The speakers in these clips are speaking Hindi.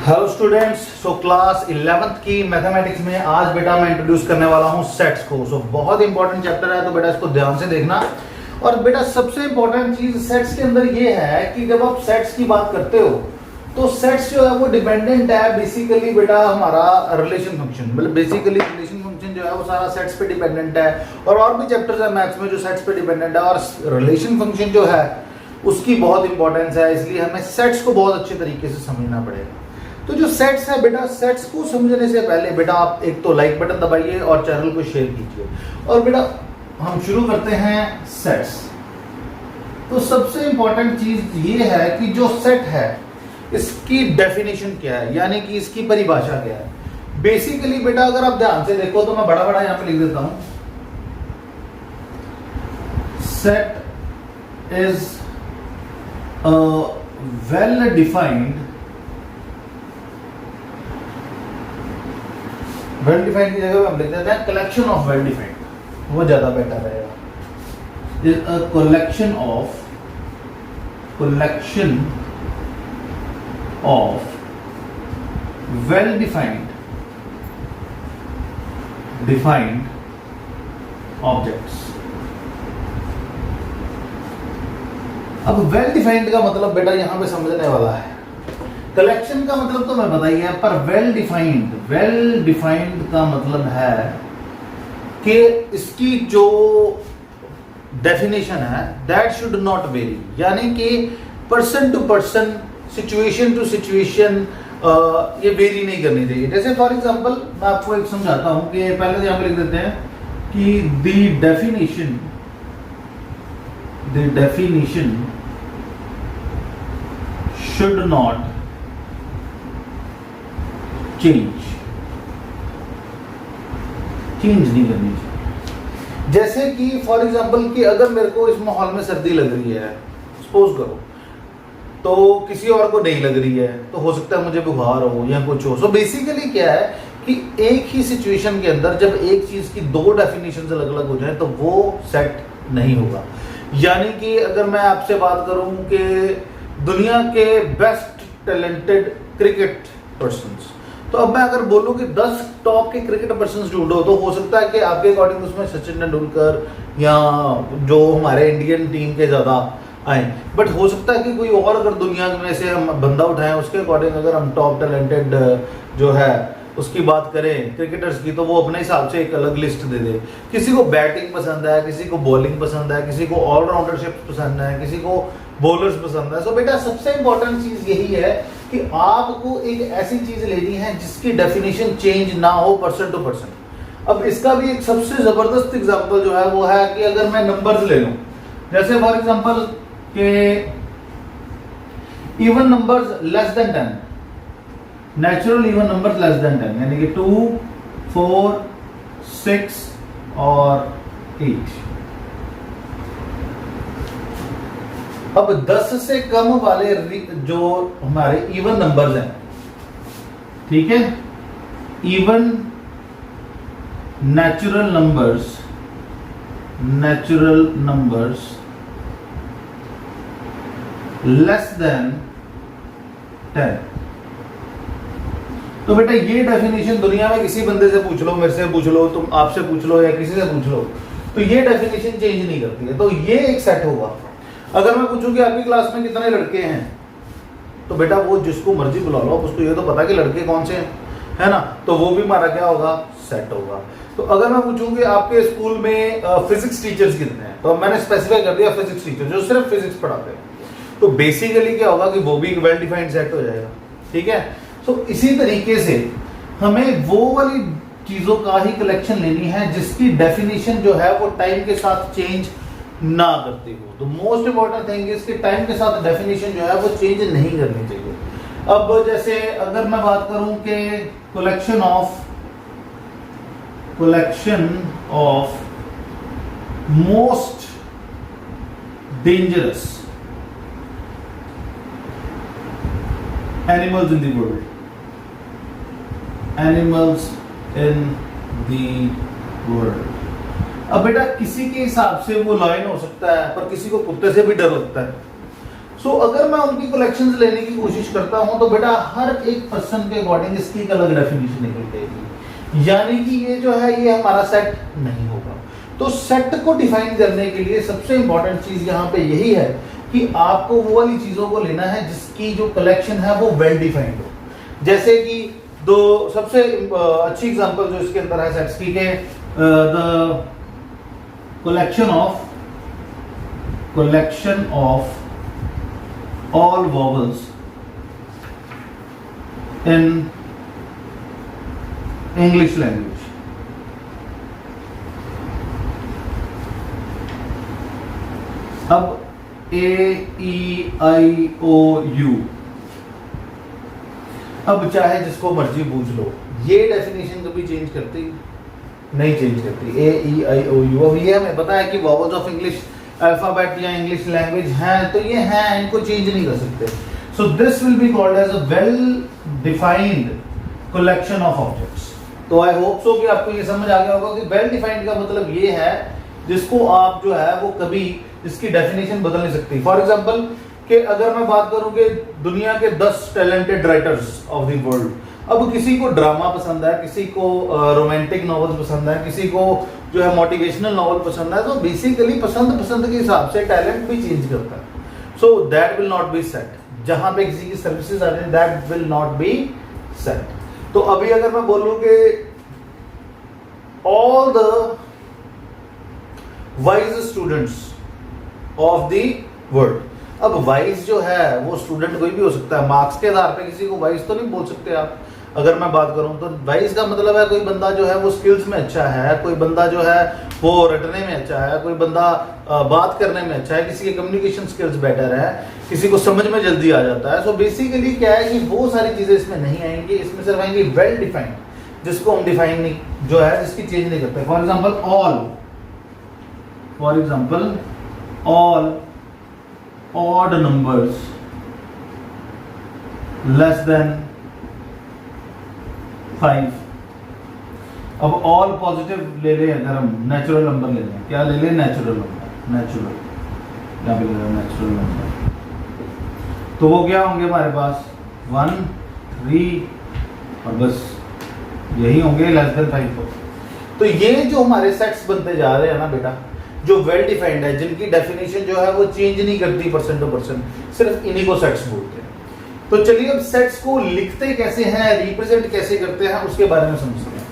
Hello students, so class 11th की मैथमेटिक्स में आज बेटा मैं इंट्रोड्यूस करने वाला हूँ सेट्स को। बहुत इंपॉर्टेंट चैप्टर है, तो बेटा इसको ध्यान से देखना। और बेटा सबसे इंपॉर्टेंट चीज सेट्स के अंदर ये है कि जब आप सेट्स की बात करते हो तो सेट्स जो है वो डिपेंडेंट है बेसिकली बेटा हमारा रिलेशन फंक्शन, मतलब बेसिकली रिलेशन फंक्शन जो है वो सारा सेट्स पे डिपेंडेंट है। और भी चैप्टर्स है मैथ्स में जो सेट्स पे डिपेंडेंट है, और रिलेशन फंक्शन जो है उसकी बहुत इंपॉर्टेंस है, इसलिए हमें सेट्स को बहुत अच्छे तरीके से समझना पड़ेगा। तो जो सेट्स है बेटा, सेट्स को समझने से पहले बेटा आप एक तो लाइक बटन दबाइए और चैनल को शेयर कीजिए। और बेटा हम शुरू करते हैं सेट्स। तो सबसे इंपॉर्टेंट चीज ये है कि जो सेट है इसकी डेफिनेशन क्या है, यानी कि इसकी परिभाषा क्या है। बेसिकली बेटा अगर आप ध्यान से देखो तो मैं बड़ा बड़ा यहां पे लिख देता हूं, set is a well defined well defined की जगह हम लिख देते हैं कलेक्शन ऑफ वेल डिफाइंड, वो ज्यादा बेटर रहेगा। Is a collection of well defined objects. अब वेल डिफाइंड का मतलब बेटा यहां पे समझने वाला है। कलेक्शन का मतलब तो मैं बताइए, पर वेल डिफाइंड का मतलब है कि इसकी जो डेफिनेशन है दैट शुड नॉट वेरी, यानी कि person to person, situation to situation ये वेरी नहीं करनी चाहिए। जैसे फॉर एग्जांपल मैं आपको एक समझाता हूं कि पहले तो यहां पे लिख देते हैं कि the definition should not change नहीं करनी चाहिए। जैसे कि फॉर एग्जांपल कि अगर मेरे को इस माहौल में सर्दी लग रही है, सपोज करो, तो किसी और को नहीं लग रही है, तो हो सकता है मुझे बुखार हो या कुछ हो। सो बेसिकली क्या है कि एक ही सिचुएशन के अंदर जब एक चीज की दो डेफिनेशन अलग अलग हो जाए तो वो सेट नहीं होगा। यानी कि अगर मैं आपसे बात करूं कि दुनिया के बेस्ट टैलेंटेड क्रिकेट पर्संस, तो अब मैं अगर बोलूं कि 10 टॉप के क्रिकेट पर्संस ढूंढो, तो हो सकता है कि आपके अकॉर्डिंग उसमें सचिन तेंदुलकर या जो हमारे इंडियन टीम के ज्यादा आए, बट हो सकता है कि कोई और अगर दुनिया में से हम बंदा उठाएं उसके अकॉर्डिंग अगर हम टॉप टैलेंटेड जो है उसकी बात करें क्रिकेटर्स की, तो वो अपने हिसाब से एक अलग लिस्ट दे दे। किसी को बैटिंग पसंद है, किसी को बॉलिंग पसंद है, किसी को ऑलराउंडरशिप पसंद है, किसी को बॉलर्स पसंद है। सो बेटा सबसे इंपॉर्टेंट चीज यही है कि आपको एक ऐसी चीज लेनी है जिसकी डेफिनेशन चेंज ना हो पर्सन टू पर्सन। अब इसका भी एक सबसे जबरदस्त एग्जांपल जो है वो है कि अगर मैं नंबर्स ले लूं, जैसे फॉर एग्जांपल के even numbers less than 10, natural even numbers less than 10, यानी कि 2, 4, 6 और 8। अब 10 से कम वाले जो हमारे इवन नंबर्स हैं, ठीक है, even natural numbers less than 10। तो बेटा ये डेफिनेशन दुनिया में किसी बंदे से पूछ लो, मेरे से पूछ लो, तुम आपसे पूछ लो या किसी से पूछ लो, तो ये डेफिनेशन चेंज नहीं करती है। तो ये एक सेट होगा। अगर मैं पूछूं कि आपकी क्लास में कितने लड़के हैं, तो बेटा वो जिसको मर्जी बुला लो, उसको ये तो पता कि लड़के कौन से हैं, है ना, तो वो भी हमारा क्या होगा, सेट होगा। तो अगर मैं पूछूं कि आपके स्कूल में फिजिक्स टीचर्स कितने हैं, तो मैंने स्पेसिफाई कर दिया फिजिक्स टीचर जो सिर्फ फिजिक्स पढ़ाते हैं, तो बेसिकली क्या होगा कि वो भी एक वेल डिफाइंड सेट हो जाएगा। ठीक है, तो इसी तरीके से हमें वो वाली चीजों का ही कलेक्शन लेनी है जिसकी डेफिनेशन जो है वो टाइम के साथ चेंज ना करती हो। तो मोस्ट इंपॉर्टेंट थिंग इज कि टाइम के साथ डेफिनेशन जो है वो चेंज नहीं करनी चाहिए। अब जैसे अगर मैं बात करूं कि collection of most dangerous animals in the world, अब बेटा किसी के हिसाब से वो लायन हो सकता है, पर किसी को कुत्ते से भी डर लगता है। सो अगर मैं उनकी कलेक्शंस लेने की कोशिश करता हूं तो बेटा हर एक पर्सन के अकॉर्डिंग इसकी एक अलग डेफिनेशन निकल जाएगी, यानी कि ये जो है ये हमारा सेट नहीं होगा। तो सेट को डिफाइन करने के लिए सबसे इंपॉर्टेंट चीज यहाँ पे यही है कि आपको वो वाली चीजों को लेना है जिसकी जो कलेक्शन है वो वेल डिफाइंड हो। जैसे कि दो सबसे अच्छी एग्जांपल जो इसके अंदर है सेट्स की के the collection of all vowels in English language. अब A, E, I, O, U, अब चाहे जिसको मर्जी पूछ लो, ये डेफिनेशन कभी चेंज करती नहीं, चेंज करती। A, E, I, O, U। अब ये हमें पता है कि वॉवल्स ऑफ इंग्लिश अल्फाबेट या इंग्लिश लैंग्वेज हैं, तो ये हैं, इनको चेंज नहीं कर सकते। So this will be called as a well defined collection of objects. तो आई होप सो कि आपको ये समझ आ गया होगा कि वेल डिफाइंड का मतलब ये है जिसको आप जो है वो कभी इसकी डेफिनेशन बदल नहीं सकती। फॉर एग्जांपल कि अगर मैं बात करूं कि दुनिया के 10 talented writers of the world, अब किसी को ड्रामा पसंद है, किसी को रोमांटिक नॉवेल्स पसंद है, किसी को जो है मोटिवेशनल नॉवल पसंद है, तो बेसिकली पसंद के हिसाब से टैलेंट भी चेंज करता है। So that will not B set. जहां पे किसी की सर्विसेज आ रही है that will not B set. तो अभी अगर मैं बोलूं कि all the wise students of the world, अब वाइज जो है वो स्टूडेंट कोई भी हो सकता है, मार्क्स के आधार पे किसी को वाइज तो नहीं बोल सकते आप। अगर मैं बात करूं तो वाइज का मतलब है कोई बंदा जो है वो स्किल्स में अच्छा है, कोई बंदा जो है वो रटने में अच्छा है, कोई बंदा बात करने में अच्छा है, किसी के कम्युनिकेशन स्किल्स बेटर है, किसी को समझ में जल्दी आ जाता है। सो बेसिकली क्या है कि वो सारी चीजें इसमें नहीं आएंगी, इसमें सिर्फ आएंगी वेल डिफाइंड, जिसको हम डिफाइन नहीं जो है जिसकी चेंज नहीं करते। For example all odd numbers less than 5। अब ऑल पॉजिटिव ले लें, अगर हम नेचुरल नंबर ले लें, क्या ले लें? नेचुरल नंबर, नेचुरल यहाँ पे ले लें नेचुरल नंबर, तो वो क्या होंगे हमारे पास 1, 3 और बस यही होंगे लेस देन 5। तो ये जो हमारे सेट्स बनते जा रहे हैं ना बेटा, जो वेल डिफाइंड है, जिनकी डेफिनेशन जो है वो चेंज नहीं करती पर्सन टू पर्सन, सिर्फ इन्हीं को सेट्स बोलते हैं। तो चलिए अब सेट्स को लिखते कैसे हैं, रिप्रेजेंट कैसे करते हैं, उसके बारे में समझते हैं।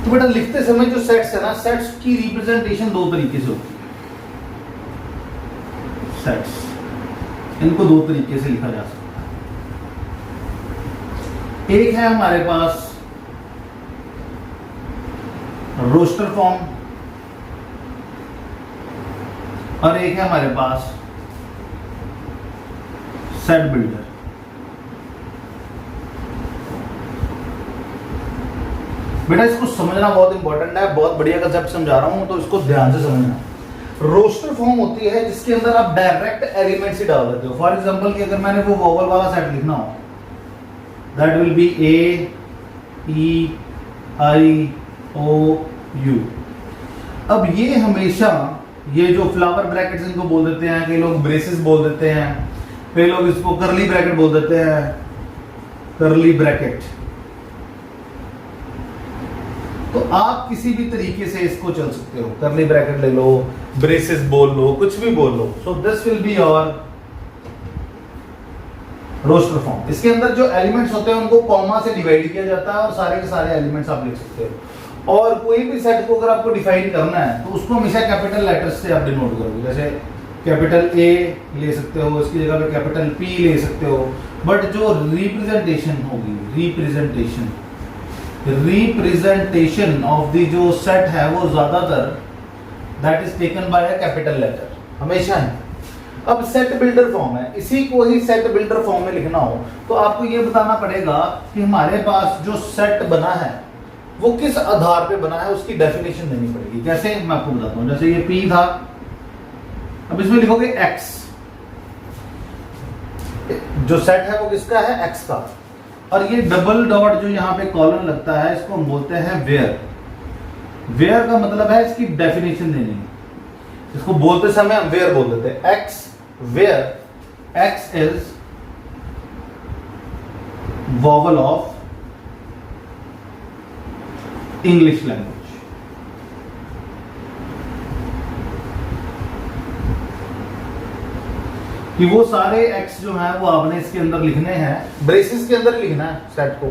तो बेटा लिखते समय जो सेट्स है ना, सेट्स की रिप्रेजेंटेशन दो तरीके से होती है। सेट्स इनको दो तरीके से लिखा जा सकता है। एक है हमारे पास रोस्टर फॉर्म और एक है हमारे पास सेट बिल्डर। बेटा इसको समझना बहुत इंपॉर्टेंट है, बहुत बढ़िया कंसेप्ट समझा रहा हूं तो इसको ध्यान से समझना। रोस्टर फॉर्म होती है जिसके अंदर आप डायरेक्ट एलिमेंट्स ही डाल देते हो। फॉर एग्जांपल कि अगर मैंने वो वोवल वाला सेट लिखना हो, that will be A, E, I, O, U। अब ये हमेशा ये जो फ्लावर ब्रैकेट्स इनको बोल देते हैं, कई लोग ब्रेसेस बोल देते हैं, कई लोग इसको करली ब्रैकेट बोल देते हैं, करली ब्रैकेट। तो आप किसी भी तरीके से इसको चल सकते हो, करली ब्रैकेट ले लो, ब्रेसेस बोल लो, कुछ भी बोल लो। So this will be your roster form. इसके अंदर जो एलिमेंट्स होते हैं उनको कॉमा से डिवाइड किया जाता है और सारे के सारे एलिमेंट्स आप लिख सकते हो। और कोई भी सेट को अगर आपको डिफाइन करना है तो उसको हमेशा कैपिटल लेटर्स से आप डिनोट करोगे। जैसे कैपिटल ए ले सकते हो, इसकी जगह पे कैपिटल पी ले सकते हो। बट जो रिप्रेजेंटेशन होगी, रिप्रेजेंटेशन ऑफ द जो सेट है वो ज्यादातर that is taken by a capital letter, हमेशा है। अब सेट बिल्डर फॉर्म है, इसी को ही सेट बिल्डर फॉर्म में लिखना हो तो आपको ये बताना पड़ेगा कि हमारे पास जो सेट बना है वो किस आधार पे बना है, उसकी डेफिनेशन देनी पड़ेगी। जैसे मैं आपको बताता हूं, जैसे ये P था, अब इसमें लिखोगे X। जो सेट है वो किसका है? X का। और ये डबल डॉट जो यहाँ पे कॉलन लगता है इसको हम बोलते हैं वेयर। वेयर का मतलब है इसकी डेफिनेशन देनी है। इसको बोलते समय हम वेयर बोल देते हैं। X where x is vowel of English language. कि वो सारे एक्स जो है वो आपने इसके अंदर लिखने हैं, ब्रेसिस के अंदर लिखना है सेट को।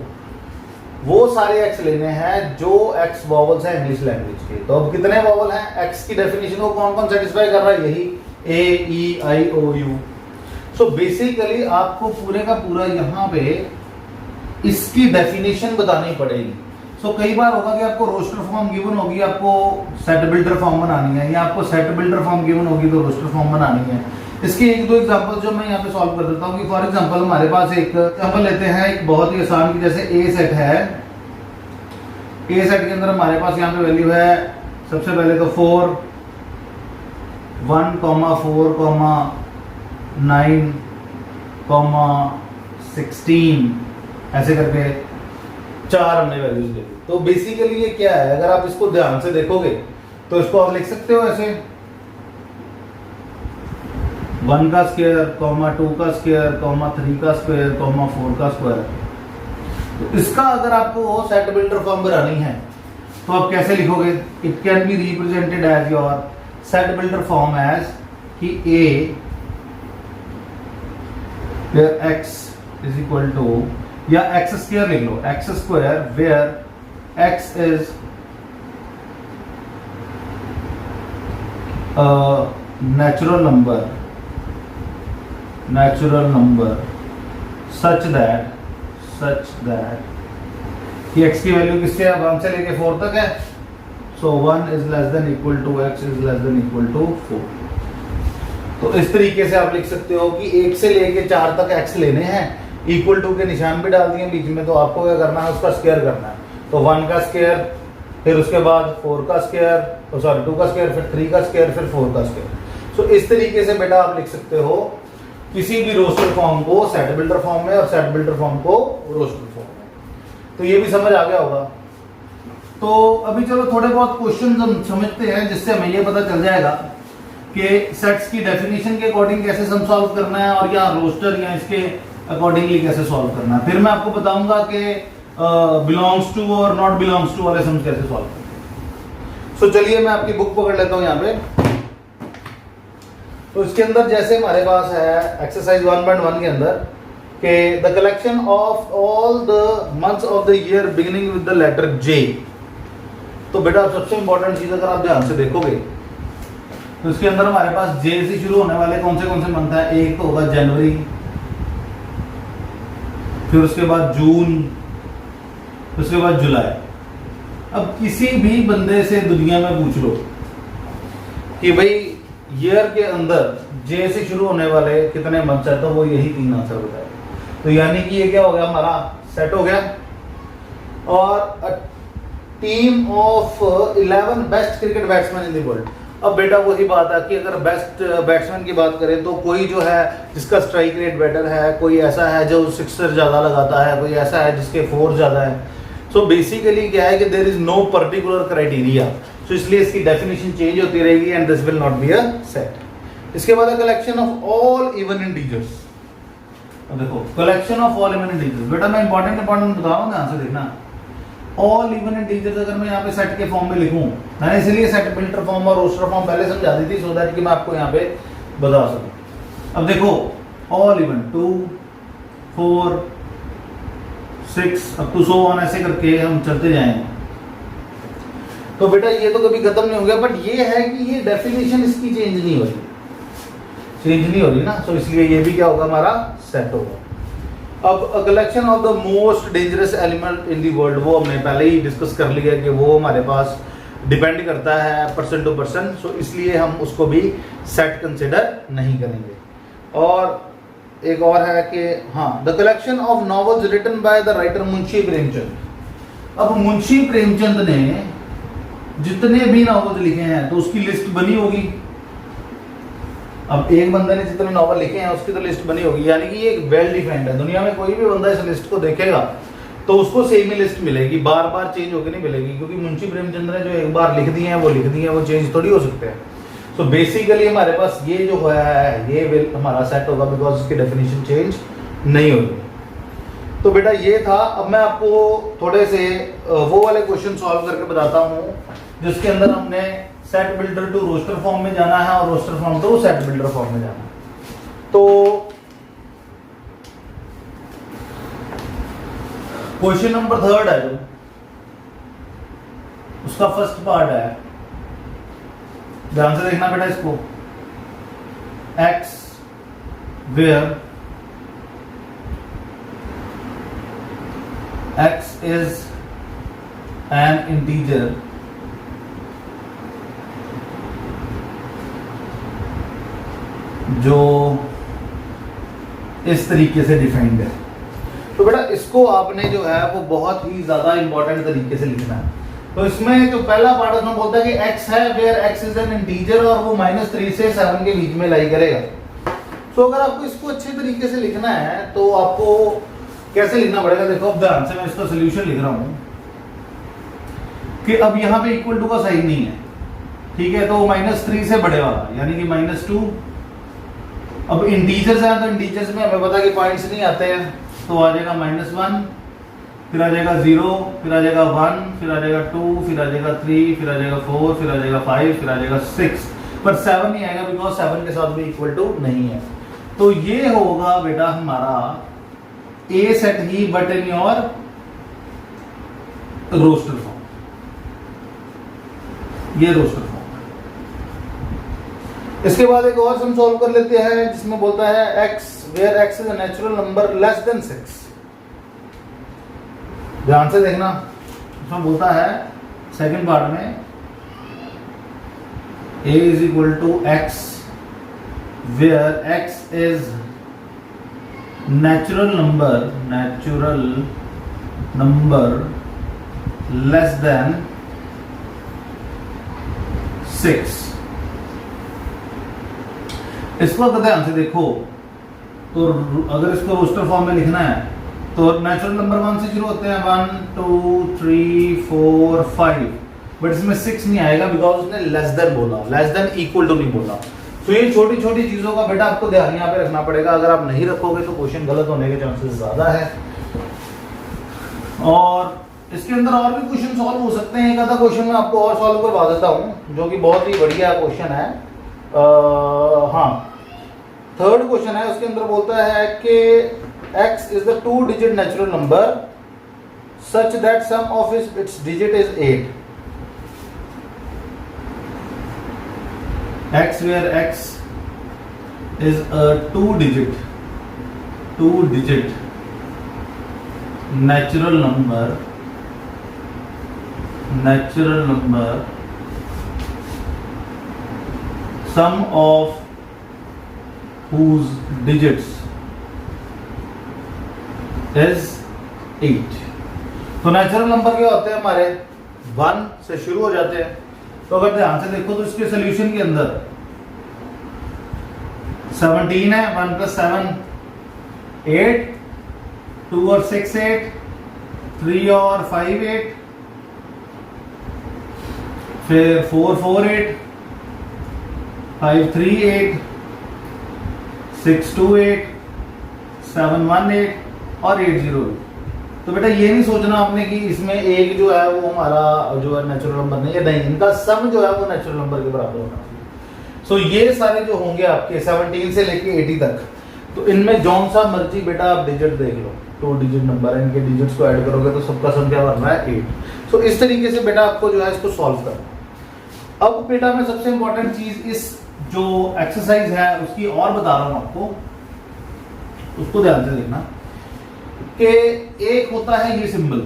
वो सारे एक्स लेने हैं जो एक्स वॉवल्स हैं इंग्लिश लैंग्वेज के। तो अब कितने वॉवल हैं? एक्स की डेफिनेशन को कौन कौन सेटिस्फाई कर रहा है? यही ए ई आई ओ यू। सो बेसिकली आपको पूरे का पूरा यहाँ पे इसकी डेफिनेशन बतानी पड़ेगी। सो कई बार होगा कि आपको रोस्टर फॉर्म गिवन होगी, आपको सेट बिल्डर फॉर्म बनानी है, या आपको सेट बिल्डर फॉर्म गिवन होगी तो रोस्टर फॉर्म बनानी है। इसके एक दो एग्जांपल जो मैं यहाँ पे सॉल्व कर देता हूँ कि फॉर एग्जांपल हमारे पास एक एग्जांपल लेते हैं एक बहुत ही आसान की, जैसे ए सेट है। ए सेट के अंदर हमारे पास यहाँ पे वैल्यू है सबसे पहले तो 4 1, 4, 9, 16 ऐसे करके 4 हमने वैल्यूज ले ली। तो बेसिकली ये क्या है, अगर आप इसको ध्यान से देखोगे तो इसको आप लिख सकते हो ऐसे 1 का स्क्वायर, 2 का स्क्वायर, 3 का स्क्वायर, 4 का स्क्वायर। तो इसका अगर आपको सेट बिल्डर फॉर्म बनानी है तो आप कैसे लिखोगे? It can be represented as your set builder form as कि a x is equal to, या एक्स स्क्वायर लिख लो, x square where x is natural number such that कि x की वैल्यू किससे है? 1 से लेके 4 तक है। So 1 is less than equal to x is less than equal to 4। तो इस तरीके से आप लिख सकते हो कि 1 से लेके 4 तक x लेने हैं, इक्वल टू के निशान भी डाल दिए बीच में। तो आपको क्या करना है? उसका स्क्वायर करना है। तो 1 का स्क्वायर, फिर उसके बाद 4 का स्क्वायर, सॉरी 2 का स्क्वायर, फिर 3 का स्क्वायर, फिर 4 का स्क्वायर। सो इस तरीके से बेटा आप लिख सकते हो किसी भी रोस्टर फॉर्म को सेट बिल्डर फॉर्म में और सेट बिल्डर फॉर्म को रोस्टर फॉर्म में। तो ये भी समझ आ गया होगा। तो अभी चलो थोड़े बहुत क्वेश्चन हम समझते हैं जिससे हमें ये पता चल जाएगा कि सेट्स की डेफिनेशन के अकॉर्डिंग कैसे सम सॉल्व करना है, और या रोस्टर या इसके अकॉर्डिंगली कैसे सॉल्व करना है। फिर मैं आपको बताऊंगा कि बिलोंग्स टू और नॉट बिलोंग्स टू वाले सम्स कैसे सॉल्व करते हैं। सो चलिए मैं आपकी बुक पकड़ लेता हूं यहाँ पे। तो इसके अंदर जैसे हमारे पास है एक्सरसाइज 1.1 के अंदर कि the collection of all the months of the year beginning with the letter J। तो बेटा सबसे इंपॉर्टेंट चीज अगर आप ध्यान से देखोगे तो इसके अंदर हमारे पास J से शुरू होने वाले कौन से मंथ है? एक तो होगा जनवरी, फिर उसके बाद जून, फिर उसके बाद जुलाई। अब किसी भी बंदे से दुनिया में पूछ लो कि भाई ईयर के अंदर J से शुरू होने वाले कितने मंथ्स है, तो वो यही 3 आंसर बताए। तो यानी कि ये क्या हो गया? हमारा सेट हो गया। और team of 11 best cricket batsman in the world. अब बेटा वही बात है कि अगर बेस्ट बैट्समैन की बात करें तो कोई जो है जिसका स्ट्राइक रेट बेटर है, कोई ऐसा है जो सिक्सर ज़्यादा लगाता है, कोई ऐसा है जिसके 4 ज़्यादा है। सो बेसिकली क्या है कि there is no particular criteria. So इसलिए इसकी डेफिनेशन चेंज होती रहेगी and this will not be a set. इसके बाद collection of all even integers. देखो collection of all even integers, बेटा मैं इंपॉर्टेंट बता रहा हूँ, ध्यान से देखना। ऑल इवन इंटीजर्स अगर मैं यहाँ पे सेट के फॉर्म में लिखूं, मैंने इसलिए सेट बिल्डर फॉर्म और रोस्टर फॉर्म पहले समझा दी थी सो दैट कि मैं आपको यहाँ पे बता सकूं। अब देखो all even 2, 4, 6 up to so on ऐसे करके हम चलते जाएंगे। तो बेटा ये तो कभी खत्म नहीं हो गया, बट ये है कि ये डेफिनेशन इसकी चेंज नहीं हो रही ना। सो इसलिए ये भी क्या होगा? हमारा सेट होगा। अब collection of the most dangerous element in the world, वो हमने पहले ही डिस्कस कर लिया कि वो हमारे पास डिपेंड करता है पर्सन टू पर्सन। सो इसलिए हम उसको भी सेट कंसिडर नहीं करेंगे। और एक और है कि हाँ, the collection of novels written by the writer Munshi Premchand. अब मुंशी प्रेमचंद ने जितने भी नॉवेल्स लिखे हैं तो उसकी लिस्ट बनी होगी। अब एक बंदे ने जितने नॉवल लिखे हैं उसकी तो लिस्ट बनी होगी, यानी कि ये एक वेल डिफाइंड है। दुनिया में कोई भी बंदा इस लिस्ट को देखेगा तो उसको सेम ही लिस्ट मिलेगी, बार बार चेंज होकर नहीं मिलेगी, क्योंकि मुंशी प्रेमचंद ने जो एक बार लिख दिए हैं वो लिख दिए हैं, वो चेंज थोड़ी हो सकते हैं। सो बेसिकली हमारे पास ये जो है ये विल हमारा सेट होगा, बिकॉज इसकी डेफिनेशन चेंज नहीं होगी। तो बेटा ये था। अब मैं आपको थोड़े से वो वाले क्वेश्चन सॉल्व करके बताता हूँ जिसके अंदर हमने set builder to roster form में जाना है और roster form to set builder form में जाना है। तो क्वेश्चन नंबर 3 है जो उसका फर्स्ट पार्ट है, ध्यान से देखना बेटा इसको। x where x is an integer जो इस तरीके से डिफाइंड है। तो बेटा इसको आपने जो है वो बहुत ही ज्यादा इंपॉर्टेंट तरीके से लिखना है। तो इसमें जो पहला पार्ट उसमें बोलता है कि x है where x is an integer और वो -3 से 7 के बीच में लाई करेगा। तो अगर आपको इसको अच्छे तरीके से लिखना है तो आपको कैसे लिखना पड़ेगा, देखो अब ध्यान से मैं इसका सोल्यूशन लिख रहा हूं कि अब यहां पे इक्वल टू का साइन नहीं है, ठीक है, तो -3 से बड़े वाला यानी कि -2। अब इंटीजर्स हैं तो इंटीजर्स में हमें पता कि पॉइंट्स नहीं आते हैं, तो आ जाएगा -1, फिर आ जाएगा 0, फिर आ जाएगा 1, फिर आ जाएगा 2, फिर आ जाएगा 3, फिर आ जाएगा 4, फिर आ जाएगा 5, फिर आ जाएगा 6, पर 7 नहीं आएगा बिकॉज 7 के साथ भी इक्वल टू नहीं है। तो ये होगा बेटा हमारा ए सेट ही but in your roster form, ये रोस्टर फॉर्म। इसके बाद एक और सम सॉल्व कर लेते हैं जिसमें बोलता है x where x is a natural number less than 6। ध्यान से देखना, इसमें बोलता है सेकंड पार्ट में a is equal to x where x is natural number less than 6। इसको अगर ध्यान से देखो तो अगर इसको रोस्टर फॉर्म में लिखना है तो नेचुरल नंबर 1 से शुरू होते हैं, 1 2 3 4 5, बट इसमें 6 नहीं आएगा बिकॉज उसने लेस देन बोला, लेस देन इक्वल टू नहीं बोला। तो ये छोटी छोटी चीजों का बेटा आपको ध्यान यहाँ पे रखना पड़ेगा, अगर आप नहीं रखोगे तो क्वेश्चन गलत होने के चांसेस ज्यादा है। और इसके अंदर और भी क्वेश्चन सॉल्व हो सकते हैं, एक आधा क्वेश्चन मैं आपको और सॉल्व करवा देता हूँ जो कि बहुत ही बढ़िया क्वेश्चन है। हाँ, थर्ड क्वेश्चन है, उसके अंदर बोलता है कि x is the 2-digit natural number such that sum of its digit is 8. x where x is a 2-digit natural number sum of whose digits is 8। तो नेचुरल नंबर क्या होते हैं हमारे 1 से शुरू हो जाते हैं। तो अगर ध्यान से देखो तो इसके सोल्यूशन के अंदर 17 है, 1 + 7 8, 2 और 6 8, 3 और 5 8, फिर 4 4 8, 5 3 8, 6 2 8, 7 1 8 और 8 0। तो बेटा ये नहीं सोचना आपने कि इसमें एक जो है वो हमारा जो है नेचुरल नंबर नहीं है, नहीं, इनका सम जो है वो नेचुरल नंबर के बराबर होना चाहिए। सो ये सारे जो होंगे आपके 17 से लेके 80 तक, तो इनमें जौन सा मर्जी बेटा आप डिजिट देख लो, 2 डिजिट नंबर है, इनके डिजिट्स को ऐड करोगे तो सबका सम क्या बन रहा है 8। सो इस तरीके से बेटा आपको जो है इसको सॉल्व करना। अब बेटा मैं सबसे इंपॉर्टेंट चीज इस जो एक्सरसाइज है उसकी और बता रहा हूं आपको, उसको ध्यान से देखना कि एक होता है ये सिंबल,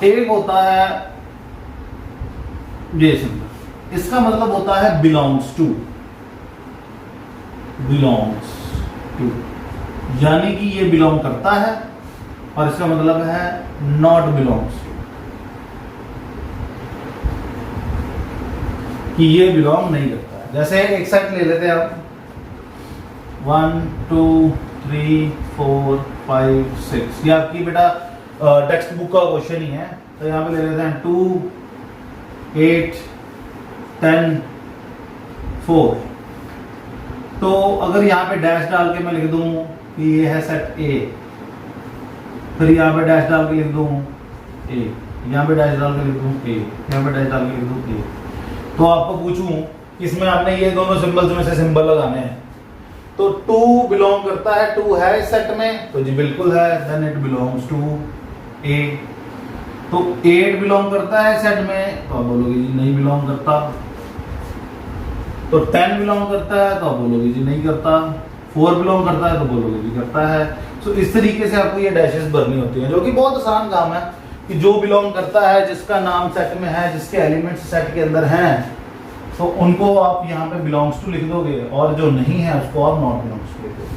एक होता है ये सिंबल, इसका मतलब होता है बिलोंग्स टू, यानी कि ये बिलोंग करता है, और इसका मतलब है नॉट बिलोंग्स टू, कि ये बिलोंग नहीं करता है। जैसे एक सेट ले लेते हैं आप 1 2 3 4 5 6, ये आपकी बेटा टेक्स्ट बुक का क्वेश्चन ही है, तो यहाँ पे ले लेते हैं 2 8 10 4। तो अगर यहाँ पे डैश डाल के मैं लिख दूं कि ये है सेट ए, फिर यहाँ पे डैश डाल के लिख दूं ए, यहाँ पे डैश डाल के लिख दूं ए, यहाँ पे डैश डाल के लिख दूं ए, तो आपको पूछूं इसमें आपने ये दोनों सिंबल्स में से सिंबल लगाने हैं, तो 2 बिलोंग करता है, 2 है इस सेट में, तो जी बिल्कुल है, देन इट बिलोंग्स टू ए। तो 8 बिलोंग करता है सेट में, तो आप बोलोगे जी नहीं बिलोंग करता। तो 10 बिलोंग करता है, तो आप बोलोगे जी नहीं करता। 4 बिलोंग करता है, तो बोलोगे जी करता है। तो इस तरीके से आपको ये डैशेस भरनी होती हैं, जो कि बहुत आसान काम है कि जो बिलोंग करता है, जिसका नाम सेट में है, जिसके एलिमेंट्स सेट के अंदर हैं, तो उनको आप यहाँ पे बिलोंग्स टू लिख दोगे, और जो नहीं है उसको आप नॉट बिलोंग्स टू लिख दोगे।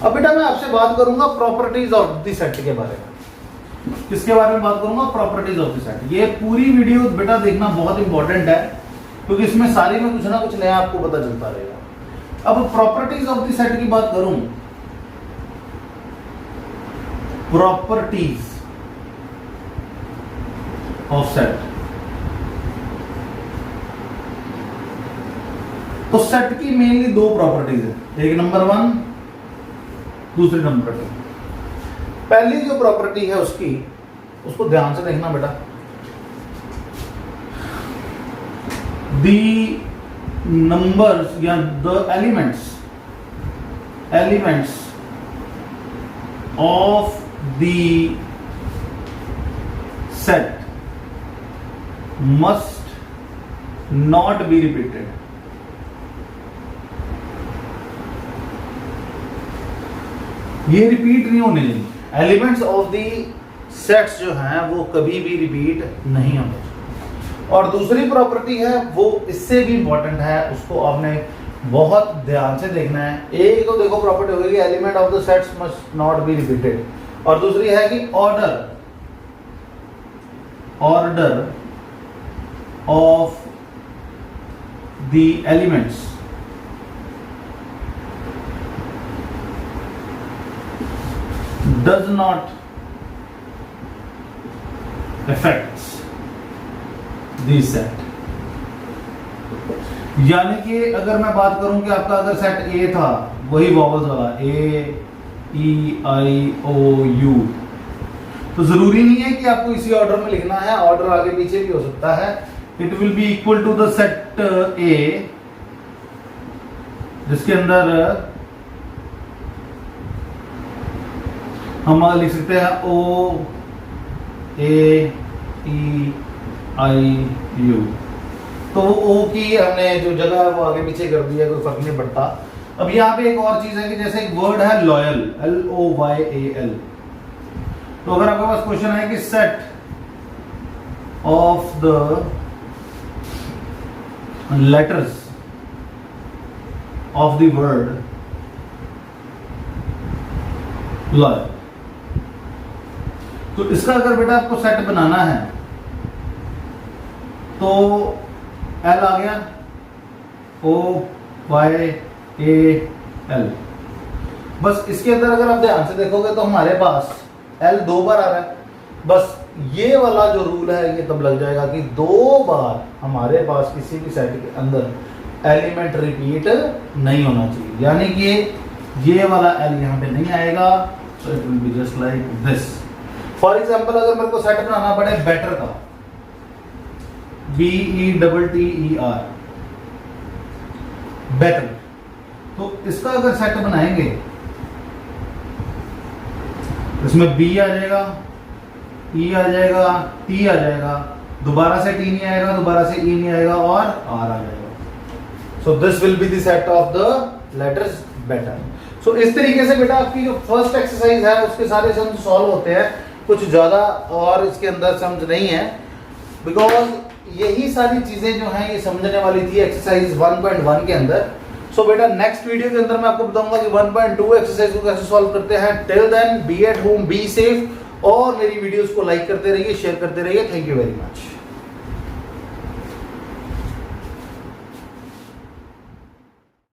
अब बेटा मैं आपसे बात करूंगा प्रॉपर्टीज ऑफ द सेट के बारे में। किसके बारे में बात करूंगा? Properties of the set. ये पूरी वीडियो बेटा देखना बहुत इंपॉर्टेंट है, क्योंकि इसमें सारी में कुछ ना कुछ नया आपको पता चलता रहेगा। अब प्रॉपर्टीज ऑफ द सेट की बात करूं, प्रॉपर्टीज ऑफ सेट, तो सेट की मेनली 2 प्रॉपर्टीज है, एक नंबर 1, दूसरी नंबर 2। पहली जो प्रॉपर्टी है उसको ध्यान से देखना बेटा, दी नंबर्स या the elements of the set must not be repeated. ये रिपीट नहीं होने चाहिए। एलिमेंट्स ऑफ दी सेट्स जो हैं वो कभी भी रिपीट नहीं होने चाहिए। और दूसरी प्रॉपर्टी है वो इससे भी इंपॉर्टेंट है, उसको आपने बहुत ध्यान से देखना है। एक तो देखो प्रॉपर्टी होगी element of the sets must not be repeated, और दूसरी है कि order of the elements does not affects the set। यानी कि अगर मैं बात करूं कि आपका अगर सेट ए था, वही वॉवल्स वाला ए ई आई ओ यू, तो जरूरी नहीं है कि आपको इसी ऑर्डर में लिखना है, ऑर्डर आगे पीछे भी हो सकता है। It will be equal to the set A, जिसके अंदर हम लिख सकते हैं ओ ए ई आई यू। तो ओ की हमने जो जगह है वो आगे पीछे कर दिया, कोई फर्क नहीं पड़ता। अब यहाँ पे एक और चीज है कि जैसे एक वर्ड है लॉयल, LOYAL, तो अगर आपके पास क्वेश्चन है कि set of the letters of the word loyal, तो इसका अगर बेटा आपको सेट बनाना है तो L आ गया, OYAL। बस इसके अंदर अगर आप ध्यान से देखोगे तो हमारे पास L 2 बार आ रहा है। बस ये वाला जो रूल है ये तब लग जाएगा कि 2 बार हमारे पास किसी भी सेट के अंदर एलिमेंट रिपीट नहीं होना चाहिए, यानी कि ये वाला L यहाँ पे नहीं आएगा। So it will be just like this. For example अगर मेरे को सेट बनाना पड़े बेटर का, BETTER, बेटर, तो इसका अगर सेट बनाएंगे इसमें B आ जाएगा, E आ जाएगा, T आ जाएगा, दोबारा से T नहीं आएगा, दोबारा से E नहीं आएगा, और R आ जाएगा। So this will be the set of the letters better. So इस तरीके से बेटा आपकी जो फर्स्ट एक्सरसाइज है उसके सारे सम सॉल्व होते हैं, कुछ ज़्यादा और इसके अंदर समझ नहीं है, बिकॉज यही सारी चीज़ें जो हैं ये समझने वाली थी एक्सरसाइज 1.1 के अंदर। सो बेटा नेक्स्ट वीडियो के अंदर मैं आपको बताऊंगा कि 1.2 एक्सरसाइज को कैसे सॉल्व करते हैं। Till then be at home, be safe, और मेरी वीडियोस को लाइक करते रहिए, शेयर करते रहिए। Thank you very much.